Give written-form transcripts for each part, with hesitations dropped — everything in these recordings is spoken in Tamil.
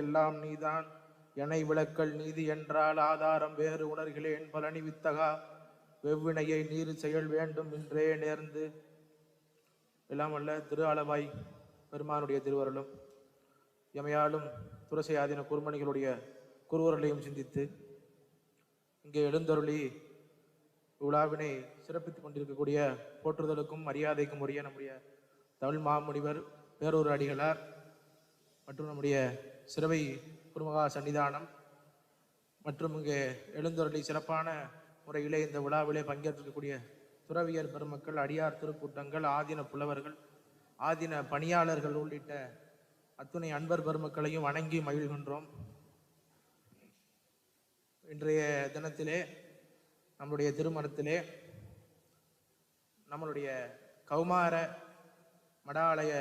எல்லாம் நீதான் எனை விளக்கல் நீதி என்றால் ஆதாரம் வேறு உணர்கிறேன் பழனி வித்தகா வெவ்வினையை நீர் செயல் வேண்டும் என்றே நேர்ந்து எல்லாம் அல்ல திரு அளவாய் பெருமானுடைய திருவருளும் எமையாலும் துரசை ஆதீன குருமணிகளுடைய குருவர்களையும் சிந்தித்து இங்கே எழுந்தருளி விழாவினை சிறப்பித்துக் கொண்டிருக்கக்கூடிய போற்றுதலுக்கும் மரியாதைக்கும் உரிய நம்முடைய தமிழ் மாமுனிவர் பேரூர் அடிகளார் மற்றும் நம்முடைய சிறுவை குருமகா சன்னிதானம் மற்றும் இங்கே எழுந்தருளி சிறப்பான முறையிலே இந்த விழாவிலே பங்கேற்றிருக்கக்கூடிய துறவியர் பெருமக்கள், அடியார் திருக்கூட்டங்கள், ஆதீன புலவர்கள், ஆதீன பணியாளர்கள் உள்ளிட்ட அத்துணை அன்பர் பெருமக்களையும் வணங்கி மகிழ்கின்றோம். இன்றைய தினத்திலே நம்முடைய திருமணத்திலே நம்மளுடைய கௌமார மடாலய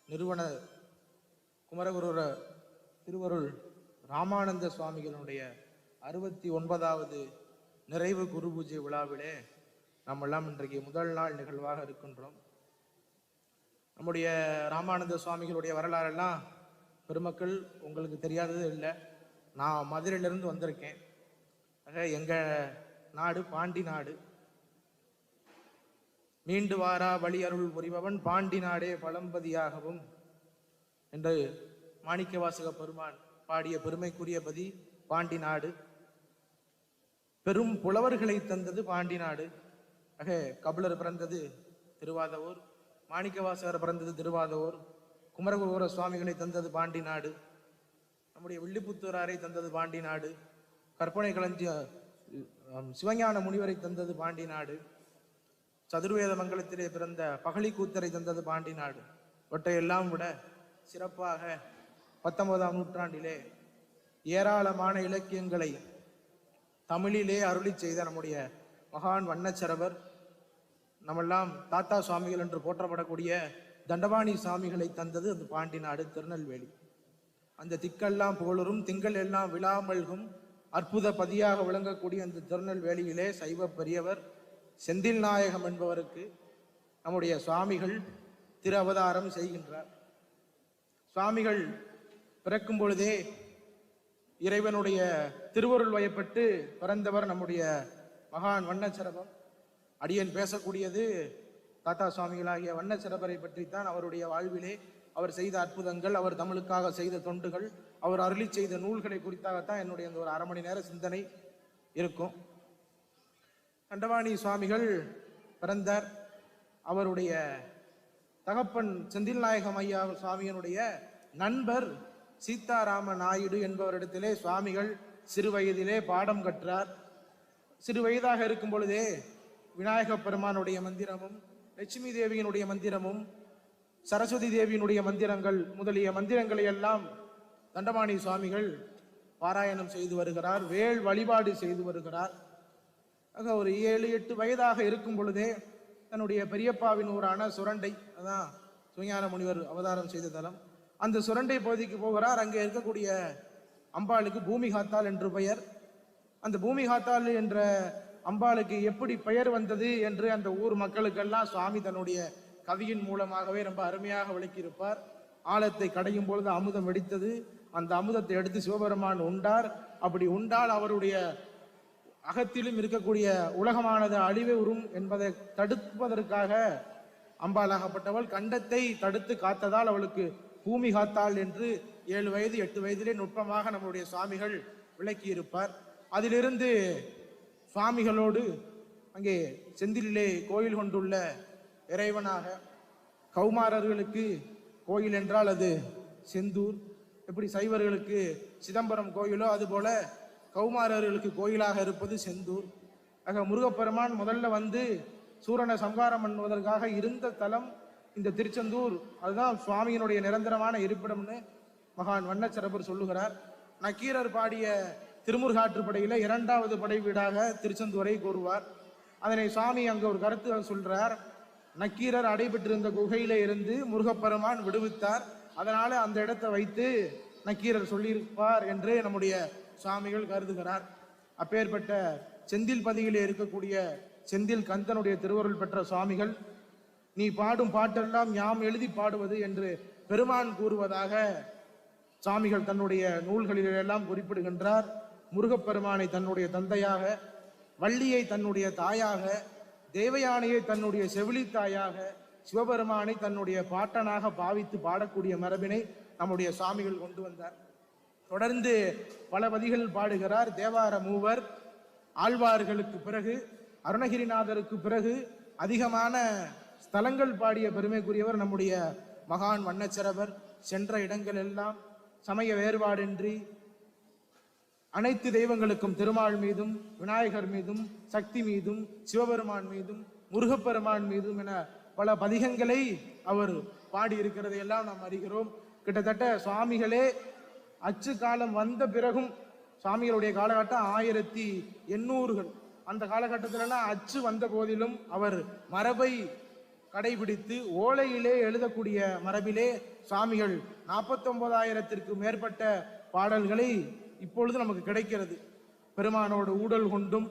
நிறுவன குமரகுருர திருவருள் ராமானந்த சுவாமிகளுடைய 69வது நிறைவு குரு பூஜை விழாவிலே நம்மெல்லாம் இன்றைக்கு முதல் நாள் நிகழ்வாக இருக்கின்றோம். நம்முடைய ராமானந்த சுவாமிகளுடைய வரலாறெல்லாம் பெருமக்கள் உங்களுக்கு தெரியாதது இல்லை. நான் மதுரையிலிருந்து வந்திருக்கேன். ஆக எங்கள் நாடு பாண்டி நாடு. மீண்டு வாரா வழி அருள் புரிபவன் பாண்டி நாடே பழம்பதியாகவும் என்று மாணிக்கவாசக பெருமான் பாடிய பெருமைக்குரிய பதி பாண்டி நாடு. பெரும் புலவர்களை தந்தது பாண்டி நாடு. ஆக கபிலர் பிறந்தது திருவாதவூர், மாணிக்கவாசகர் பிறந்தது திருவாதவூர், குமரகுருவர சுவாமிகளை தந்தது பாண்டி நாடு, நம்முடைய வில்லிபுத்தூராரை தந்தது பாண்டி நாடு, கற்பனை களஞ்சிய சிவஞான முனிவரை தந்தது பாண்டி நாடு, சதுர்வேத மங்கலத்திலே பிறந்த பகழி கூத்தரை தந்தது பாண்டி நாடு. இவற்றையெல்லாம் விட சிறப்பாக 19ஆம் நூற்றாண்டிலே ஏராளமான இலக்கியங்களை தமிழிலே அருளி செய்த நம்முடைய மகான் வண்ணச்சரவர், நம்மெல்லாம் தாத்தா சுவாமிகள் என்று போற்றப்படக்கூடிய தண்டபாணி சுவாமிகளை தந்தது அந்த பாண்டி நாடு திருநெல்வேலி. அந்த திக்கெல்லாம் புகழரும் திங்கள் எல்லாம் விழாமல்கும் அற்புத பதியாக விளங்கக்கூடிய அந்த திருநெல்வேலியிலே சைவ பெரியவர் செந்தில் நாயகம் என்பவருக்கு நம்முடைய சுவாமிகள் திரு அவதாரம் செய்கின்றார். சுவாமிகள் பிறக்கும் பொழுதே இறைவனுடைய திருவருள் வயப்பட்டு பிறந்தவர் நம்முடைய மகான் வண்ணச்சரபம். அடியன் பேசக்கூடியது தாத்தா சுவாமிகளாகிய வண்ணச்சரபரை பற்றித்தான். அவருடைய வாழ்விலே அவர் செய்த அற்புதங்கள், அவர் தமிழுக்காக செய்த தொண்டுகள், அவர் அருளி செய்த நூல்களை குறித்தாகத்தான் என்னுடைய இந்த ஒரு அரை மணி நேர சிந்தனை இருக்கும். தண்டபாணி சுவாமிகள் பிறந்தார். அவருடைய தகப்பன் செந்தில் நாயகம் ஐயா சுவாமியினுடைய நண்பர் சீதாராம நாயுடு என்பவரிடத்திலே சுவாமிகள் சிறு வயதிலே பாடம் கற்றார். சிறு வயதாக இருக்கும் பொழுதே விநாயக பெருமானுடைய மந்திரமும், லட்சுமி தேவியினுடைய மந்திரமும், சரஸ்வதி தேவியினுடைய மந்திரங்கள் முதலிய மந்திரங்களை எல்லாம் தண்டபாணி சுவாமிகள் பாராயணம் செய்து வருகிறார், வேள் வழிபாடு செய்து வருகிறார். ஆக ஒரு 7-8 வயதாக இருக்கும் பொழுதே தன்னுடைய பெரியப்பாவின் ஊரான சுரண்டை, அதான் சிவஞான முனிவர் அவதாரம் செய்த தலம், அந்த சுரண்டை பகுதிக்கு போகிறார். அங்கே இருக்கக்கூடிய அம்பாளுக்கு பூமிகாத்தாள் என்று பெயர். அந்த பூமிகாத்தாள் என்ற அம்பாளுக்கு எப்படி பெயர் வந்தது என்று அந்த ஊர் மக்களுக்கெல்லாம் சுவாமி தன்னுடைய கவியின் மூலமாகவே ரொம்ப அருமையாக விளக்கியிருப்பார். ஆழத்தை கடையும் பொழுது அமுதம் வெடித்தது. அந்த அமுதத்தை எடுத்து சிவபெருமான் உண்டார். அப்படி உண்டால் அவருடைய அகத்திலும் இருக்கக்கூடிய உலகமானது அழிவை உறும் என்பதை தடுப்பதற்காக அம்பாளாகப்பட்டவள் கண்டத்தை தடுத்து காத்ததால் அவளுக்கு பூமி காத்தாள் என்று 7 வயது 8 வயதிலே நுட்பமாக நம்முடைய சுவாமிகள் விளக்கியிருப்பார். அதிலிருந்து சுவாமிகளோடு அங்கே செந்திலே கோயில் கொண்டுள்ள இறைவனாக, கௌமாரர்களுக்கு கோயில் என்றால் அது செந்தூர், எப்படி சைவர்களுக்கு சிதம்பரம் கோயிலோ அதுபோல கௌமாரர்களுக்கு கோயிலாக இருப்பது செந்தூர். ஆக முருகப்பெருமான் முதல்ல வந்து சூரனை சம்ஹாரம் பண்ணுவதற்காக இருந்த தலம் இந்த திருச்செந்தூர். அதுதான் சுவாமியினுடைய நிரந்தரமான இருப்பிடம்னு மகான் வண்ணச்சரபர் சொல்லுகிறார். நக்கீரர் பாடிய திருமுருகாற்றுப்படையில 2வது படை வீடாக திருச்செந்தூரை கூறுவார். அதனை சுவாமி அங்க ஒரு கருத்து சொல்றார். நக்கீரர் அடைபெற்றிருந்த குகையில இருந்து முருகப்பெருமான் விடுவித்தார், அதனால அந்த இடத்தை வைத்து நக்கீரர் சொல்லியிருப்பார் என்று நம்முடைய சுவாமிகள் கருதுகிறார். அப்பேற்பட்ட செந்தில் பதியிலே இருக்கக்கூடிய செந்தில் கந்தனுடைய திருவருள் பெற்ற சுவாமிகள், நீ பாடும் பாட்டெல்லாம் யாம் எழுதி பாடுவது என்று பெருமான் கூறுவதாக சுவாமிகள் தன்னுடைய நூல்களிலெல்லாம் குறிப்பிடுகின்றார். முருகப்பெருமானை தன்னுடைய தந்தையாக, வள்ளியை தன்னுடைய தாயாக, தேவயானையை தன்னுடைய செவிலி தாயாக, சிவபெருமானை தன்னுடைய பாட்டனாக பாவித்து பாடக்கூடிய மரபினை நம்முடைய சுவாமிகள் கொண்டு வந்தார். தொடர்ந்து பல பதிகள் பாடுகிறார். தேவார மூவர், ஆழ்வார்களுக்கு பிறகு அருணகிரிநாதருக்கு பிறகு அதிகமான ஸ்தலங்கள் பாடிய பெருமைக்குரியவர் நம்முடைய மகான் வண்ணச்சரவர். சென்ற இடங்கள் எல்லாம் சமய வேறுபாடின்றி அனைத்து தெய்வங்களுக்கும், திருமால் மீதும், விநாயகர் மீதும், சக்தி மீதும், சிவபெருமான் மீதும், முருகப்பெருமான் மீதும் என பல பதிகங்களை அவர் பாடியிருக்கிறதை எல்லாம் நாம் அறிகிறோம். கிட்டத்தட்ட சுவாமிகளே அச்சு காலம் வந்த பிறகும், சுவாமிகளுடைய காலகட்டம் 1800கள், அந்த காலகட்டத்திலெல்லாம் அச்சு வந்த போதிலும் அவர் மரபை கடைபிடித்து ஓலையிலே எழுதக்கூடிய மரபிலே சுவாமிகள் 49,000த்திற்கு மேற்பட்ட பாடல்களை இப்பொழுது நமக்கு கிடைக்கிறது. பெருமானோடு ஊடல் கொண்டும்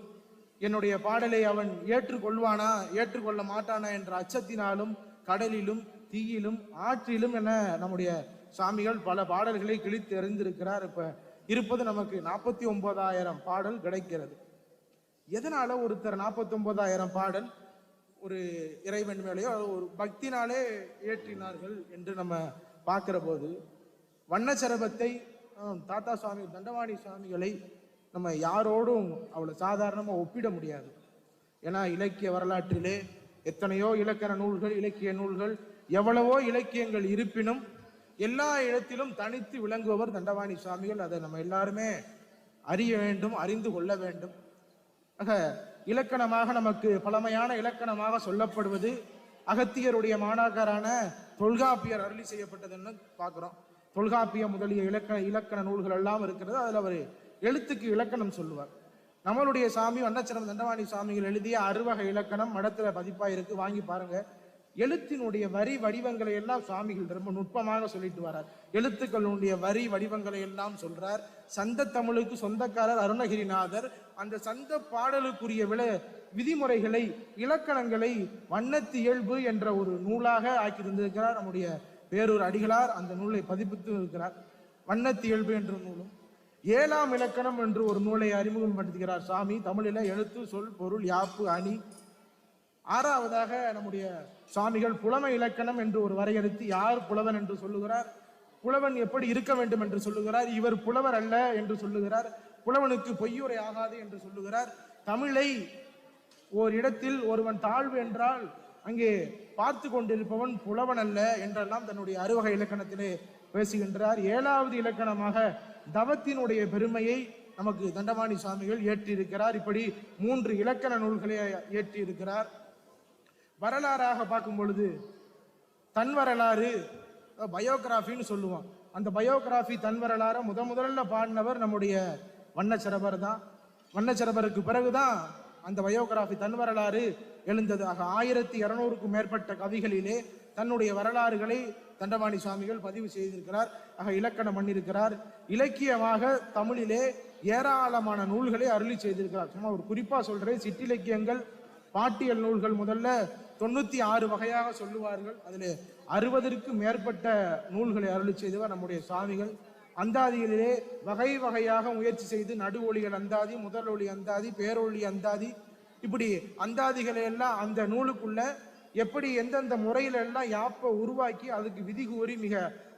என்னுடைய பாடலை அவன் ஏற்றுக்கொள்வானா ஏற்றுக்கொள்ள மாட்டானா என்ற அச்சத்தினாலும், கடலிலும், தீயிலும், ஆற்றிலும் என நம்முடைய சுவாமிகள் பல பாடல்களை கிழித்து எறிந்திருக்கிறார். இப்ப இருப்பது நமக்கு 49,000 பாடல் கிடைக்கிறது. எதனால ஒருத்தர் 49,000 பாடல் ஒரு இறைவன் மேலேயோ ஒரு பக்தினாலே ஏற்றினார்கள் என்று நம்ம பார்க்கிற போது, வண்ணச்சரபத்தை தாத்தா சுவாமி தண்டவாணி சுவாமிகளை நம்ம யாரோடும் அவ்வளவு சாதாரணமா ஒப்பிட முடியாது. ஏன்னா இலக்கிய வரலாற்றிலே எத்தனையோ இலக்கண நூல்கள், இலக்கிய நூல்கள், எவ்வளவோ இலக்கியங்கள் இருப்பினும் எல்லா இடத்திலும் தனித்து விளங்குபவர் தண்டவாணி சுவாமிகள். அதை நம்ம எல்லாருமே அறிய வேண்டும், அறிந்து கொள்ள வேண்டும். ஆக இலக்கணமாக நமக்கு பழமையான இலக்கணமாக சொல்லப்படுவது அகத்தியருடைய மாணாக்கரான தொல்காப்பியர் அருளி செய்யப்பட்டதுன்னு பார்க்கிறோம். தொல்காப்பிய முதலிய இலக்கண நூல்கள் எல்லாம் இருக்கிறது. அதுல அவர் எழுத்துக்கு இலக்கணம் சொல்லுவார். நம்மளுடைய சாமி வண்ணச்சரம் தண்டவாணி சுவாமிகள் எழுதிய 6 வகை இலக்கணம் மடத்துல பதிப்பா இருக்கு, வாங்கி பாருங்க. எழுத்தினுடைய வரி வடிவங்களை எல்லாம் சுவாமிகள் ரொம்ப நுட்பமாக சொல்லிட்டு வரார். எழுத்துக்களுடைய வரி வடிவங்களை எல்லாம் சொல்றார். சந்த தமிழுக்கு சொந்தக்காரர் அருணகிரிநாதர். அந்த சந்த பாடலுக்குரிய விதிமுறைகளை, இலக்கணங்களை வண்ணத்து இயல்பு என்ற ஒரு நூலாக ஆக்கி தந்திருக்கிறார் நம்முடைய பேரூர் அடிகளார். அந்த நூலை பதிப்பித்து இருக்கிறார். வண்ணத்து இயல்பு என்ற நூலும் 7ஆம் இலக்கணம் என்று ஒரு நூலை அறிமுகப்படுத்துகிறார் சாமி. தமிழில எழுத்து, சொல், பொருள், யாப்பு, அணி. 6ஆவதாக நம்முடைய சுவாமிகள் புலமை இலக்கணம் என்று ஒரு வரையறுத்து யார் புலவன் என்று சொல்லுகிறார், புலவன் எப்படி இருக்க வேண்டும் என்று சொல்லுகிறார், இவர் புலவர் அல்ல என்று சொல்லுகிறார், புலவனுக்கு பொய்யுரை ஆகாது என்று சொல்லுகிறார். தமிழை ஓர் இடத்தில் ஒருவன் தாழ்வு என்றால் அங்கே பார்த்து கொண்டிருப்பவன் புலவன் அல்ல என்றெல்லாம் தன்னுடைய 6 வகை இலக்கணத்திலே பேசுகின்றார். 7வது இலக்கணமாக தவத்தினுடைய பெருமையை நமக்கு தண்டவாணி சுவாமிகள் ஏற்றியிருக்கிறார். இப்படி 3 இலக்கண நூல்களை ஏற்றியிருக்கிறார். வரலாறாக பார்க்கும் பொழுது தன் வரலாறு, பயோகிராஃபின்னு சொல்லுவோம். அந்த பயோகிராஃபி தன் வரலாறு முதல்ல பாடினவர் நம்முடைய வண்ணச்சரபர் தான். வண்ணச்சரபருக்கு பிறகுதான் அந்த பயோகிராஃபி தன் வரலாறு எழுந்தது. ஆக 1200க்கும் மேற்பட்ட கவிகளிலே தன்னுடைய வரலாறுகளை தண்டவாணி சுவாமிகள் பதிவு செய்திருக்கிறார். ஆக இலக்கணம் பண்ணியிருக்கிறார். இலக்கியமாக தமிழிலே ஏராளமான நூல்களை அருளி செய்திருக்கிறார். சும்மா ஒரு குறிப்பா சொல்றேன். சிற்றிலக்கியங்கள், பாட்டியல் நூல்கள் முதல்ல 96 வகையாக சொல்லுவார்கள். அதில் 60க்கும் மேற்பட்ட நூல்களை அருளி செய்தவர் நம்முடைய சுவாமிகள். அந்தாதிகளிலே வகை வகையாக முயற்சி செய்து நடு ஒளிகள் அந்தாதி, முதல் ஒளி அந்தாதி, பேரொளி அந்தாதி, இப்படி அந்தாதிகளை எல்லாம் அந்த நூலுக்குள்ள எப்படி எந்தெந்த முறையில எல்லாம் யாப்பை உருவாக்கி அதுக்கு விதி கூறி மிக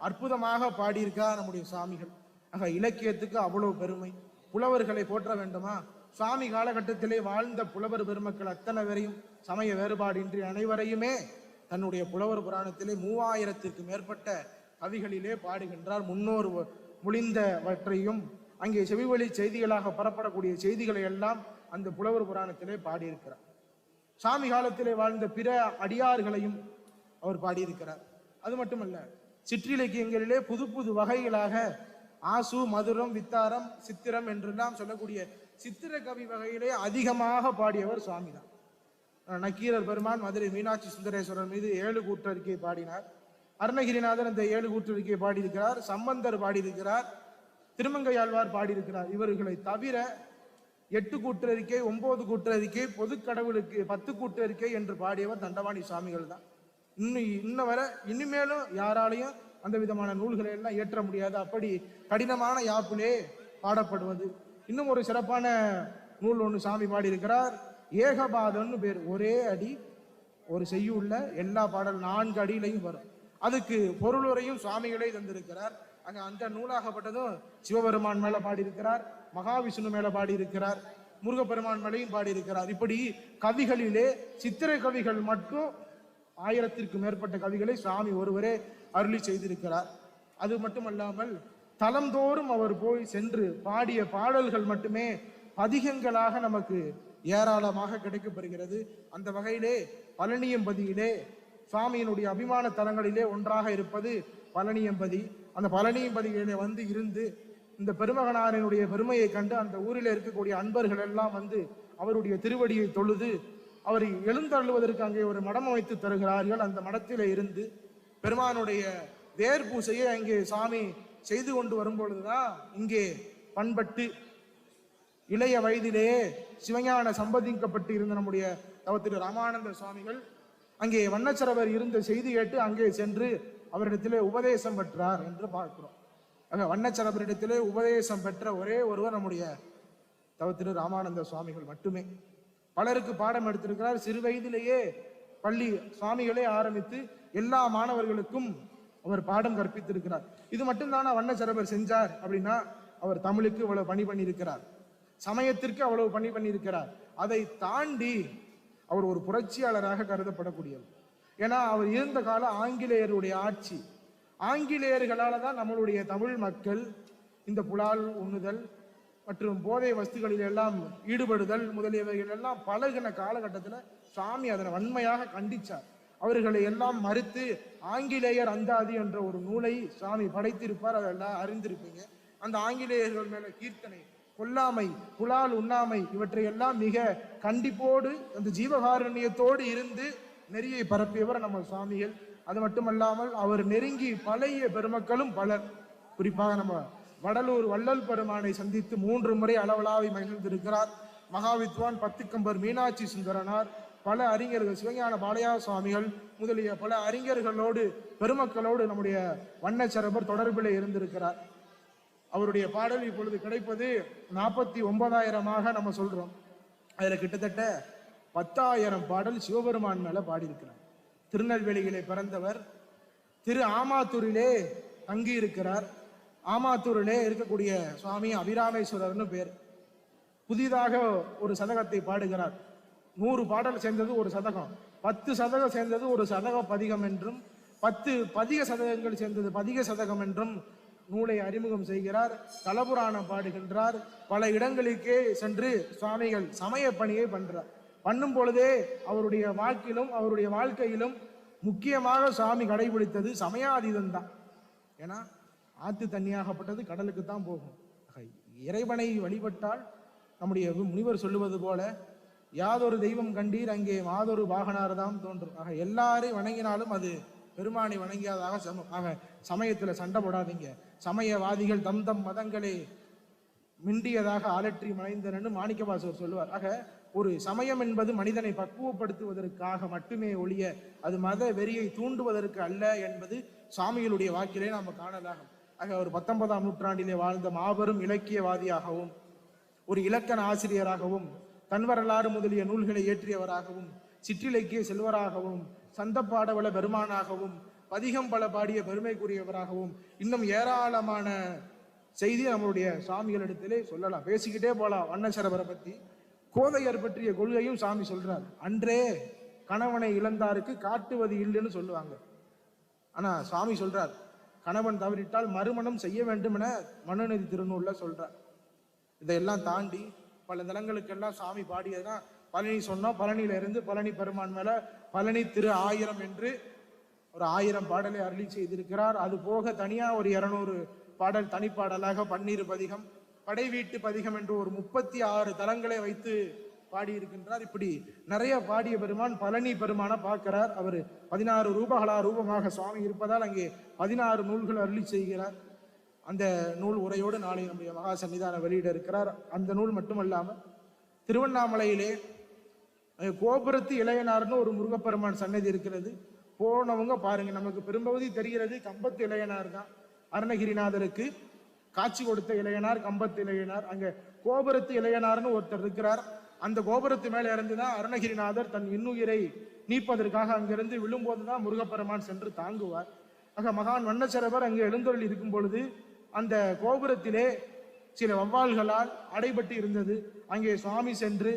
அற்புதமாக பாடியிருக்கா நம்முடைய சுவாமிகள். ஆக இலக்கியத்துக்கு அவ்வளவு பெருமை. புலவர்களை போற்ற வேண்டுமா? சுவாமி காலகட்டத்திலே வாழ்ந்த புலவர் பெருமக்கள் அத்தனை பேரையும் சமய வேறுபாடின்றி அனைவரையுமே தன்னுடைய புலவர் புராணத்திலே 3000த்திற்கு மேற்பட்ட கவிகளிலே பாடுகின்றார். முன்னோர் முழிந்தவற்றையும் அங்கே செவிவழி செய்திகளாக பரப்படக்கூடிய செய்திகளை எல்லாம் அந்த புலவர் புராணத்திலே பாடியிருக்கிறார். சாமி காலத்திலே வாழ்ந்த பிற அடியார்களையும் அவர் பாடியிருக்கிறார். அது மட்டுமல்ல, சிற்றிலக்கியங்களிலே புது புது வகைகளாக ஆசு, மதுரம், வித்தாரம், சித்திரம் என்றெல்லாம் சொல்லக்கூடிய சித்திர கவி வகையிலே அதிகமாக பாடியவர் சுவாமி தான். நக்கீரர் பெருமான் மதுரை மீனாட்சி சுந்தரேஸ்வரர் மீது 7 கூற்றறிக்கை பாடினார். அருணகிரிநாதர் அந்த 7 கூற்றறிக்கை பாடியிருக்கிறார். சம்பந்தர் பாடியிருக்கிறார். திருமங்கையாழ்வார் பாடியிருக்கிறார். இவர்களை தவிர 8 கூற்றறிக்கை, 9 கூற்றறிக்கை, பொது கடவுளுக்கு 10 கூற்றறிக்கை என்று பாடியவர் தண்டவாணி சுவாமிகள் தான். இன்ன வரை இனிமேலும் யாராலையும் அந்த விதமான நூல்களை எல்லாம் இயற்ற முடியாது. அப்படி கடினமான யாப்பிலே பாடப்படுவது. இன்னும் ஒரு சிறப்பான நூல் ஒன்று சாமி பாடியிருக்கிறார். ஏகபாதம்னு பேர். ஒரே அடி ஒரு செய்யுள்ள எல்லா பாடல் 4 அடியிலையும் வரும். அதுக்கு பொருளுரையும் சுவாமிகளே தந்திருக்கிறார். அங்க அந்த நூலாகப்பட்டதும் சிவபெருமான் மேல பாடியிருக்கிறார், மகாவிஷ்ணு மேல பாடியிருக்கிறார், முருகப்பெருமான் மேலையும் பாடியிருக்கிறார். இப்படி கவிகளிலே சித்திரை கவிகள் மட்டும் 1000த்திற்கும் மேற்பட்ட கவிகளை சுவாமி ஒருவரே அருளி செய்திருக்கிறார். அது மட்டுமல்லாமல் தலந்தோறும் அவர் போய் சென்று பாடிய பாடல்கள் மட்டுமே பதிகங்களாக நமக்கு ஏராளமாக கிடைக்கப்பெறுகிறது. அந்த வகையிலே பழனியம்பதியிலே சுவாமியினுடைய அபிமான தலங்களிலே ஒன்றாக இருப்பது பழனியம்பதி. அந்த பழனியம்பதியிலே வந்து இருந்து இந்த பெருமகனாரினுடைய பெருமையை கண்டு அந்த ஊரில் இருக்கக்கூடிய அன்பர்கள் எல்லாம் வந்து அவருடைய திருவடியை தொழுது அவரை எழுந்தருளுவதற்கு அங்கே ஒரு மடம் அமைத்து தருகிறார்கள். அந்த மடத்திலே இருந்து பெருமானுடைய வேர் பூசையை அங்கே சாமி செய்து கொண்டு வரும்பொழுதுதான் இங்கே பண்பட்டு இளைய வயதிலேயே சிவஞான சம்பதிக்கப்பட்டு இருந்த நம்முடைய தவத்திரு ராமானந்த சுவாமிகள் அங்கே வண்ணச்சரவர் இருந்த செய்தி கேட்டு அங்கே சென்று அவரிடத்திலே உபதேசம் பெற்றார் என்று பார்க்கிறோம். அங்க வண்ணச்சரவரிடத்திலே உபதேசம் பெற்ற ஒரே ஒருவர் நம்முடைய தவத்திரு ராமானந்த சுவாமிகள் மட்டுமே. பலருக்கு பாடம் எடுத்திருக்கிறார். சிறு வயதிலேயே பள்ளி சுவாமிகளே ஆரம்பித்து எல்லா மாணவர்களுக்கும் அவர் பாடம் கற்பித்திருக்கிறார். இது மட்டும்தானா வண்ணச்சரவர் செஞ்சார் அப்படின்னா, அவர் தமிழுக்கு இவ்வளவு பணி பண்ணியிருக்கிறார், சமயத்திற்கு அவ்வளவு பணி பண்ணியிருக்கிறார். அதை தாண்டி அவர் ஒரு புரட்சியாளராக கருதப்படக்கூடியவர். ஏன்னா அவர் இருந்த கால ஆங்கிலேயருடைய ஆட்சி. ஆங்கிலேயர்களால தான் நம்மளுடைய தமிழ் மக்கள் இந்த புலால் உண்ணுதல் மற்றும் போதை வஸ்துகளில் எல்லாம் ஈடுபடுதல் முதலியவைகள் எல்லாம் பழகின காலகட்டத்தில் சாமி அதனை வன்மையாக கண்டிச்சார். அவர்களை எல்லாம் மறுத்து ஆங்கிலேயர் அந்தாதி என்ற ஒரு நூலை சாமி படைத்திருப்பார். அதெல்லாம் அறிந்திருப்பீங்க. அந்த ஆங்கிலேயர்கள் மேல கீர்த்தனை, கொல்லாமை, புலால் உண்ணாமை இவற்றையெல்லாம் மிக கண்டிப்போடு அந்த ஜீவகாருண்யத்தோடு இருந்து நெறியை பரப்பியவர் நம்ம சுவாமிகள். அது மட்டுமல்லாமல் அவர் நெருங்கி பழைய பெருமக்களும் பலர், குறிப்பாக நம்ம வடலூர் வள்ளல் பெருமானை சந்தித்து 3 முறை அளவலாவை மகிழ்ந்திருக்கிறார். மகாவித்வான் பத்துக்கம்பர் மீனாட்சி சுந்தரனார், பல அறிஞர்கள், சிவஞான பாளையா சுவாமிகள் முதலிய பல அறிஞர்களோடு பெருமக்களோடு நம்முடைய வண்ணச்சரபர் தொடர்பில் இருந்திருக்கிறார். அவருடைய பாடல் இப்பொழுது கிடைப்பது 49,000 நம்ம சொல்றோம். அதுல கிட்டத்தட்ட 10,000 பாடல் சிவபெருமான் மேல பாடியிருக்கிறார். திருநெல்வேலியிலே பிறந்தவர். திரு ஆமாத்தூரிலே தங்கி இருக்கிறார். ஆமாத்தூரிலே இருக்கக்கூடிய சுவாமி அபிராமேஸ்வரர்னு பேர். புதிதாக ஒரு சதகத்தை பாடுகிறார். 100 பாடல் சேர்ந்தது ஒரு சதகம், 10 சதகம் சேர்ந்தது ஒரு சதக பதிகம் என்றும், 10 பதிக சதகங்கள் சேர்ந்தது பதிக சதகம் என்றும் நூலை அறிமுகம் செய்கிறார். தலபுராணம் பாடுகின்றார். பல இடங்களுக்கே சென்று சுவாமிகள் சமய பணியை பண்றார். பண்ணும் பொழுதே அவருடைய வாக்கிலும் அவருடைய வாழ்க்கையிலும் முக்கியமாக சுவாமி கடைபிடித்தது சமயாதீதம் தான். ஏன்னா ஆத்து தண்ணியாகப்பட்டது கடலுக்கு தான் போகும். இறைவனை வழிபட்டால் நம்முடைய முனிவர் சொல்லுவது போல யாதொரு தெய்வம் கண்டீர் அங்கே மாதொரு வாகனார் தான் தோன்றும். ஆக எல்லாரையும் வணங்கினாலும் அது பெருமானை வணங்கியதாக ஆக சமயத்துல சண்டை போடாதீங்க. சமயவாதிகள் தம் தம் மதங்களை மிண்டியதாக அலற்றி மறைந்தனன்னு மாணிக்கவாசகர் சொல்லுவார். ஆக ஒரு சமயம் என்பது மனிதனை பக்குவப்படுத்துவதற்காக மட்டுமே ஒழிய அது மத வெறியை தூண்டுவதற்கு அல்ல என்பது சுவாமிகளுடைய வாக்கிலே நாம் காணலாகும். ஆக ஒரு 19ஆம் நூற்றாண்டிலே வாழ்ந்த மாபெரும் இலக்கியவாதியாகவும் ஒரு இலக்கண ஆசிரியராகவும் தன்வரலாறு முதலிய நூல்களை இயற்றியவராகவும் சிற்றிலக்கிய செல்வராகவும் சந்தப்பாடவள பெருமானாகவும் பதிகம் பல பாடிய பெருமைக்குரியவராகவும் இன்னும் ஏராளமான செய்தி நம்மளுடைய சுவாமிகளிடத்திலே சொல்லலாம். பேசிக்கிட்டே போலாம். வண்ணச்சரவரை பற்றி, கோதையர் பற்றிய கொள்கையும் சாமி சொல்றார். அன்றே கணவனை இழந்தாருக்கு காட்டுவது இல்லைன்னு சொல்லுவாங்க. ஆனா சுவாமி சொல்றார், கணவன் தவறிட்டால் மறுமணம் செய்ய வேண்டும் என மனுநீதி திருநூல்ல சொல்றார். இதையெல்லாம் தாண்டி பல தலங்களுக்கெல்லாம் சாமி பாடியதுன்னா, பழனி சொன்னோம், பழனியில இருந்து பழனி பெருமான் மேல பழனி திரு 1000 என்று ஒரு 1000 பாடலை அருளி செய்திருக்கிறார். அது போக தனியா ஒரு 200 பாடல் தனிப்பாடலாக 12 பதிகம், படை வீட்டு பதிகம் என்று ஒரு 36 தலங்களை வைத்து பாடியிருக்கின்றார். இப்படி நிறைய பாடிய பெருமான் பழனி பெருமான பார்க்கிறார். அவர் 16 ரூபமாக சுவாமி இருப்பதால் அங்கே 16 நூல்கள் அருளி செய்கிறார். அந்த நூல் உரையோடு நாளை நம்முடைய மகா சன்னிதான வெளியிட இருக்கிறார். அந்த நூல் மட்டுமல்லாமல் திருவண்ணாமலையிலே கோபுரத்து இளையனார்னு ஒரு முருகப்பெருமான் சன்னதி இருக்கிறது. போனவங்க பாருங்க, நமக்கு பெரும்பகுதி தெரிகிறது கம்பத்து இளையனார் தான். அருணகிரிநாதருக்கு காட்சி கொடுத்த இளையனார் கம்பத்து இளையனார். அங்க கோபுரத்து இளையனார்னு ஒருத்தர் இருக்கிறார். அந்த கோபுரத்து மேல இருந்துதான் அருணகிரிநாதர் தன் இன்னுயிரை நீப்பதற்காக அங்கிருந்து விழும்போதுதான் முருகப்பெருமான் சென்று தாங்குவார். ஆக மகான் வண்ணச்சரவர் அங்கு எழுந்தொழில் இருக்கும் பொழுது அந்த கோபுரத்திலே சில வவ்வால்களால் அடைபட்டு இருந்தது. அங்கே சுவாமி சென்று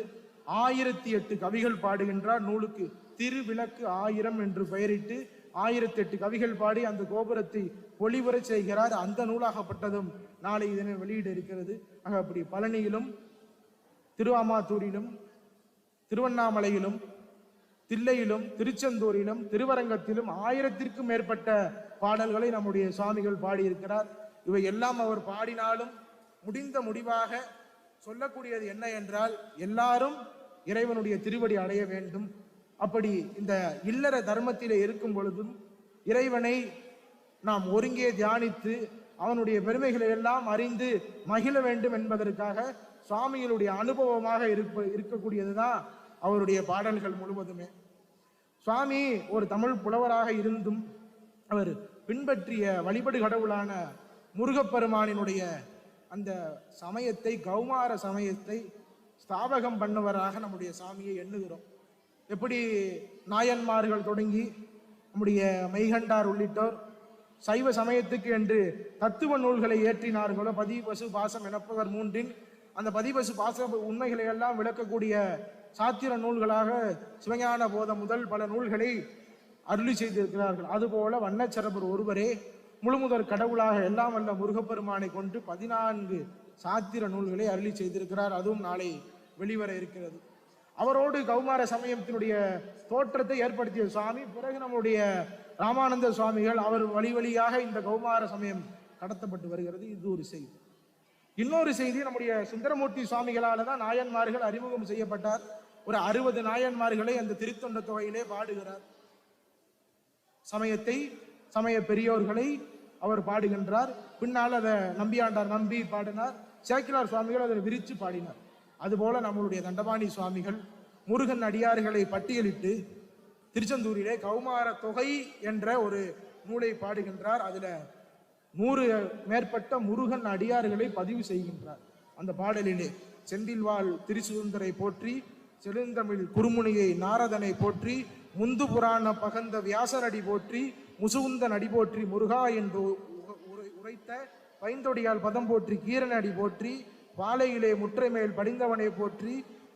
1008 கவிகள் பாடுகின்றார். நூலுக்கு திருவிளக்கு 1000 என்று பெயரிட்டு 1008 கவிகள் பாடி அந்த கோபுரத்தை ஒளிவுரை செய்கிறார். அந்த நூலாகப்பட்டதும் நாளை இதனை வெளியிட இருக்கிறது. ஆக அப்படி பழனியிலும் திருவாமாத்தூரிலும் திருவண்ணாமலையிலும் தில்லையிலும் திருச்செந்தூரிலும் திருவரங்கத்திலும் 1000த்திற்கும் மேற்பட்ட பாடல்களை நம்முடைய சுவாமிகள் பாடியிருக்கிறார். இவை எல்லாம் அவர் பாடினாலும் முடிந்த முடிவாக சொல்லக்கூடியது என்ன என்றால், எல்லாரும் இறைவனுடைய திருவடி அடைய வேண்டும். அப்படி இந்த இல்லற தர்மத்திலே இருக்கும் பொழுதும் இறைவனை நாம் ஒருங்கே தியானித்து அவனுடைய பெருமைகளை எல்லாம் அறிந்து மகிழ வேண்டும் என்பதற்காக சுவாமிகளுடைய அனுபவமாக இருக்கக்கூடியதுதான் அவருடைய பாடல்கள் முழுவதுமே. சுவாமி ஒரு தமிழ் புலவராக இருந்தும் அவர் பின்பற்றிய வழிபடு கடவுளான முருகப்பெருமானினுடைய அந்த சமயத்தை, கௌமார சமயத்தை ஸ்தாபகம் பண்ணுவராக நம்முடைய சாமியை எண்ணுகிறோம். எப்படி நாயன்மார்கள் தொடங்கி நம்முடைய மெய்கண்டார் உள்ளிட்டோர் சைவ சமயத்துக்கு என்று தத்துவ நூல்களை ஏற்றினார்களோ, பதி பசு பாசம் எனப்பவர் மூன்றின் அந்த பதிபசு பாச உண்மைகளை எல்லாம் விளக்கக்கூடிய சாத்திர நூல்களாக சிவஞான போதம் முதல் பல நூல்களை அருளி செய்திருக்கிறார்கள். அதுபோல வண்ணச்சரபர் ஒருவரே முழுமுதற் கடவுளாக எல்லாம் வல்ல முருகப்பெருமானை கொண்டு 14 சாத்திர நூல்களை அருளி செய்திருக்கிறார். அதுவும் நாளை வெளிவர இருக்கிறது. அவரோடு கௌமார சமயத்தினுடைய தோற்றத்தை ஏற்படுத்திய சுவாமி, பிறகு நம்முடைய ராமானந்த சுவாமிகள், அவர் வழி வழியாக இந்த கௌமார சமயம் கடத்தப்பட்டு வருகிறது. இது ஒரு செய்தி. இன்னொரு செய்தி, நம்முடைய சுந்தரமூர்த்தி சுவாமிகளால தான் நாயன்மார்கள் அறிமுகம் செய்யப்பட்டார். ஒரு 60 நாயன்மார்களை அந்த திருத்தொண்ட தொகையிலே பாடுகிறார். சமயத்தை, சமய பெரியோர்களை அவர் பாடுகின்றார். பின்னால் அதை நம்பியாண்டார் நம்பி பாடினார். சேக்கிலார் சுவாமிகள் அதை விரித்து பாடினார். அதுபோல நம்மளுடைய தண்டபாணி சுவாமிகள் முருகன் அடியார்களை பட்டியலிட்டு திருச்செந்தூரிலே கௌமார தொகை என்ற ஒரு நூலை பாடுகின்றார். அதுல 100 மேற்பட்ட முருகன் அடியார்களை பதிவு செய்கின்றார். அந்த பாடலிலே செந்தில்வாள் திருசுந்தரை போற்றி, செழுந்தமிழ் குறுமுனியை நாரதனை போற்றி, முந்து புராண பகந்த வியாசனடி போற்றி, முசுகுந்த நடி போற்றி, முருகா என்று உரைத்த பைந்தொடியால் பதம் போற்றி, கீரனடி போற்றி, பாலையிலே முற்றை மேல் படிந்தவனை போற்றி,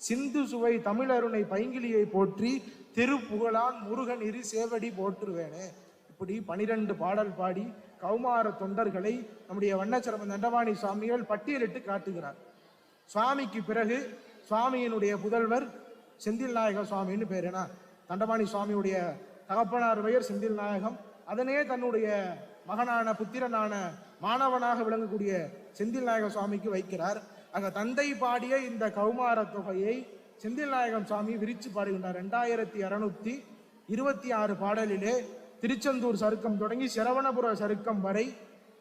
சிந்து சுவை தமிழருணை பைங்கிலியை போற்றி, திருப்புகழான் முருகன் இரு சேவடி போற்றுவேனே. இப்படி 12 பாடல் பாடி கௌமார தொண்டர்களை நம்முடைய வண்ணச்சரபன் தண்டபாணி சுவாமிகள் பட்டியலிட்டு காட்டுகிறார். சுவாமிக்கு பிறகு சுவாமியினுடைய புதல்வர் செந்தில் நாயக சுவாமின்னு பேர். ஏன்னா தண்டபாணி சுவாமியுடைய தகப்பனார் பெயர் செந்தில் நாயகம். அதனே தன்னுடைய மகனான புத்திரனான மாணவனாக விளங்கக்கூடிய செந்தில் நாயக சுவாமிக்கு வைக்கிறார். ஆக தந்தை பாடிய இந்த கௌமார தொகையை செந்தில் நாயகம் சுவாமி விரிச்சு பாடுகின்றார். 2626 பாடலிலே திருச்செந்தூர் சருக்கம் தொடங்கி சரவணபுர சருக்கம் வரை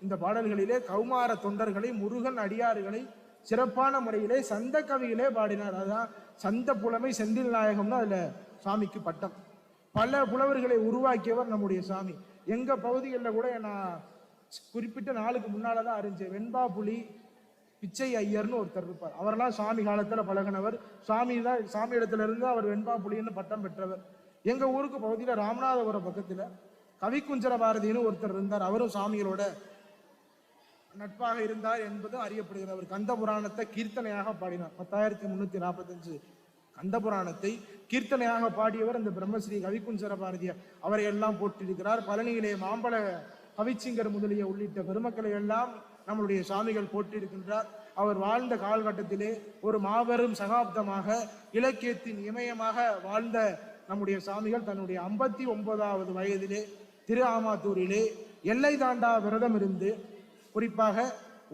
இந்த பாடல்களிலே கௌமார தொண்டர்களை, முருகன் அடியார்களை சிறப்பான முறையிலே சந்த கவியிலே பாடினார். அதான் சந்த புலமை செந்தில் நாயகம்னு அதுல சுவாமிக்கு பட்டம். பல புலவர்களை உருவாக்கியவர் நம்முடைய சுவாமி. எங்க பகுதிகளில் கூட நான் குறிப்பிட்ட நாளுக்கு முன்னாலதான் அறிஞ்சேன். வெண்பா புலி பிச்சை ஐயர்னு ஒருத்தர் இருப்பார். அவரெல்லாம் சுவாமி காலத்துல பழகினவர். சாமி இடத்துல இருந்து அவர் வெண்பா புலின்னு பட்டம் பெற்றவர். எங்க ஊருக்கு பகுதியில ராமநாதபுரம் பக்கத்துல கவிக்குஞ்சர பாரதின்னு ஒருத்தர் இருந்தார். அவரும் சாமிகளோட நட்பாக இருந்தார் என்பதும் அறியப்படுகிறார். அவர் கந்த புராணத்தை கீர்த்தனையாக பாடினார். 10345 கந்த புராணத்தை கீர்த்தனையாக பாடியவர் இந்த பிரம்மஸ்ரீ கவிக்குஞ்சர பாரதியார். அவரை எல்லாம் போற்றிருக்கிறார். பழனியிலே மாம்பழ கவிச்சிங்கர் முதலிய உள்ளிட்ட பெருமக்களை எல்லாம் நம்மளுடைய சுவாமிகள் போற்றிருக்கின்றார். அவர் வாழ்ந்த காலகட்டத்திலே ஒரு மாபெரும் சகாப்தமாக இலக்கியத்தின் இமயமாக வாழ்ந்த நம்முடைய சுவாமிகள் தன்னுடைய 59வது வயதிலே திரு ஆமாத்தூரிலே எல்லை தாண்டா விரதம் இருந்து, குறிப்பாக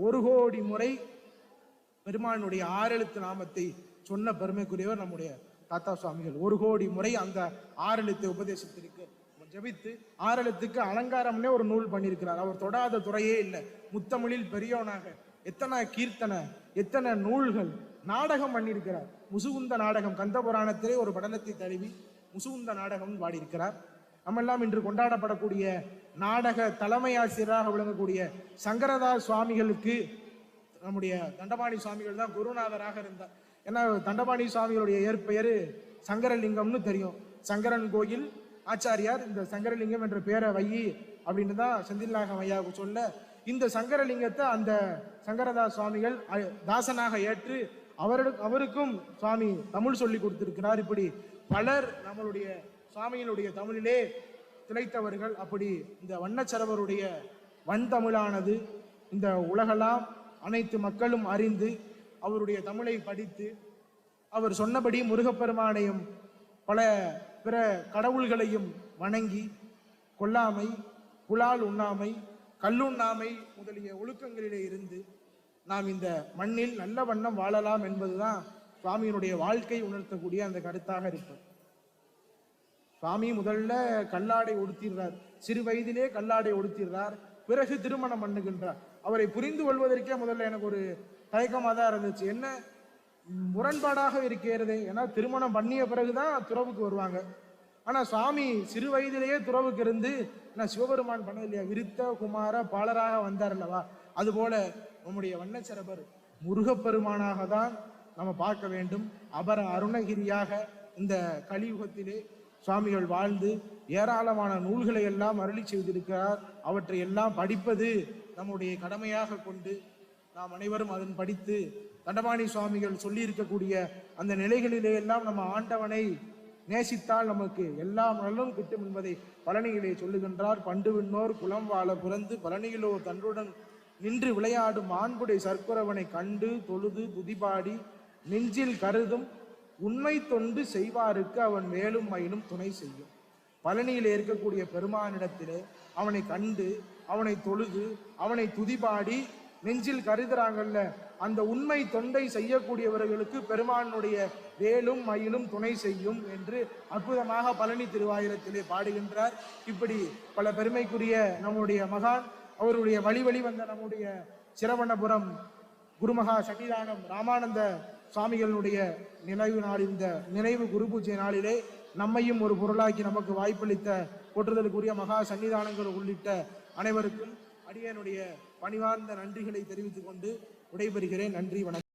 1 கோடி முறை பெருமானுடைய 6 எழுத்து நாமத்தை சொன்ன பெருமைக்குரியவர் நம்முடைய தாத்தா சுவாமிகள். 1 கோடி முறை அந்த 6 எழுத்து உபதேசத்திற்கு ஜபித்து 6 எழுத்துக்கு அலங்காரம்னே ஒரு நூல் பண்ணியிருக்கிறார். அவர் தொடாத துறையே இல்லை. முத்தமிழில் பெரியவனாக எத்தனை கீர்த்தனை, எத்தனை நூல்கள், நாடகம் பண்ணியிருக்கிறார். முசுகுந்த நாடகம் கந்த புராணத்திலே ஒரு படலத்தை தழுவி முசுகுந்த நாடகம் பாடியிருக்கிறார். நம்மெல்லாம் இன்று கொண்டாடப்படக்கூடிய நாடக தலைமை ஆசிரியராக விளங்கக்கூடிய சங்கரதாஸ் சுவாமிகளுக்கு நம்முடைய தண்டபாணி சுவாமிகள் தான் குருநாதராக இருந்தார். ஏன்னா தண்டபாணி சுவாமிகளுடைய இயற்பெயர் சங்கரலிங்கம்னு தெரியும். சங்கரன் கோயில் ஆச்சாரியார் இந்த சங்கரலிங்கம் என்ற பேரை வையி அப்படின்னு தான் செந்தில்நாயகம் ஐயாவுக்கு சொல்ல, இந்த சங்கரலிங்கத்தை அந்த சங்கரதாஸ் சுவாமிகள் தாசனாக ஏற்று அவருக்கும் சுவாமி தமிழ் சொல்லி கொடுத்திருக்கிறார். இப்படி பலர் நம்மளுடைய சுவாமியினுடைய தமிழிலே திளைத்தவர்கள். அப்படி இந்த வண்ணச்சரவருடைய வன்தமிழானது இந்த உலகெல்லாம் அனைத்து மக்களும் அறிந்து அவருடைய தமிழை படித்து அவர் சொன்னபடி முருகப்பெருமானையும் பல பிற கடவுள்களையும் வணங்கி கொல்லாமை, புலால் உண்ணாமை, கல்லுண்ணாமை முதலிய ஒழுக்கங்களிலே இருந்து நாம் இந்த மண்ணில் நல்ல வண்ணம் வாழலாம் என்பதுதான் சுவாமியினுடைய வாழ்க்கை உணர்த்தக்கூடிய அந்த கருத்தாக இருப்பது. சுவாமி முதல்ல கல்லாடை உடுத்திடுறார், சிறு வயதிலே கல்லாடை உடுத்திடுறார், பிறகு திருமணம் பண்ணுகின்றார். அவரை புரிந்து கொள்வதற்கே முதல்ல எனக்கு ஒரு தயக்கமாக தான் இருந்துச்சு. என்ன முரண்பாடாக இருக்கிறது, ஏன்னா திருமணம் பண்ணிய பிறகுதான் துறவுக்கு வருவாங்க. ஆனா சுவாமி சிறு வயதிலேயே துறவுக்கு இருந்து சிவபெருமான் பண்ணது இல்லையா, விருத்த குமார பாலராக வந்தார் அல்லவா, அதுபோல நம்முடைய வண்ணச்சரபர் முருகப்பெருமானாக தான் நம்ம பார்க்க வேண்டும். அபர அருணகிரியாக இந்த கலியுகத்திலே சுவாமிகள் வாழ்ந்து ஏராளமான நூல்களை எல்லாம் அருளி செய்திருக்கிறார். அவற்றை எல்லாம் படிப்பது நம்முடைய கடமையாக கொண்டு நாம் அனைவரும் அதன் படித்து தண்டபாணி சுவாமிகள் சொல்லி இருக்கக்கூடிய அந்த நிலைகளிலே எல்லாம் நம்ம ஆண்டவனை நேசித்தால் நமக்கு எல்லாம் நல்லும் கிட்டும் என்பதை பழனியிலே சொல்லுகின்றார். பண்டு விண்ணோர் குலம் வாழ பிறந்து பழனியிலோ தன்றுடன் நின்று விளையாடும் ஆண்குடை சர்க்குரவனை கண்டு தொழுது துதிபாடி நெஞ்சில் கருதும் உண்மை தொண்டு செய்வாருக்கு அவன் மேலும் மயிலும் துணை செய்யும். பழனியில் இருக்கக்கூடிய பெருமானிடத்திலே அவனை கண்டு அவனை தொழுது அவனை துதிபாடி நெஞ்சில் கருதுறாங்கல்ல, அந்த உண்மை தொண்டை செய்யக்கூடியவர்களுக்கு பெருமானுடைய வேலும் மயிலும் துணை செய்யும் என்று அற்புதமாக பழனி திருவாயிரத்திலே பாடுகின்றார். இப்படி பல பெருமைக்குரிய நம்முடைய மகான், அவருடைய வழி வந்த நம்முடைய சிரவணபுரம் குருமகா சன்னிதானம் ராமானந்த சுவாமிகளுடைய நினைவு நாள், இந்த நினைவு குரு பூஜை நாளிலே நம்மையும் ஒரு பொருளாக்கி நமக்கு வாய்ப்பளித்த போற்றுதலுக்குரிய மகா சன்னிதானங்கள் உள்ளிட்ட அனைவருக்கும் அடியனுடைய பணிவார்ந்த நன்றிகளை தெரிவித்துக் கொண்டு விடைபெறுகிறேன். நன்றி, வணக்கம்.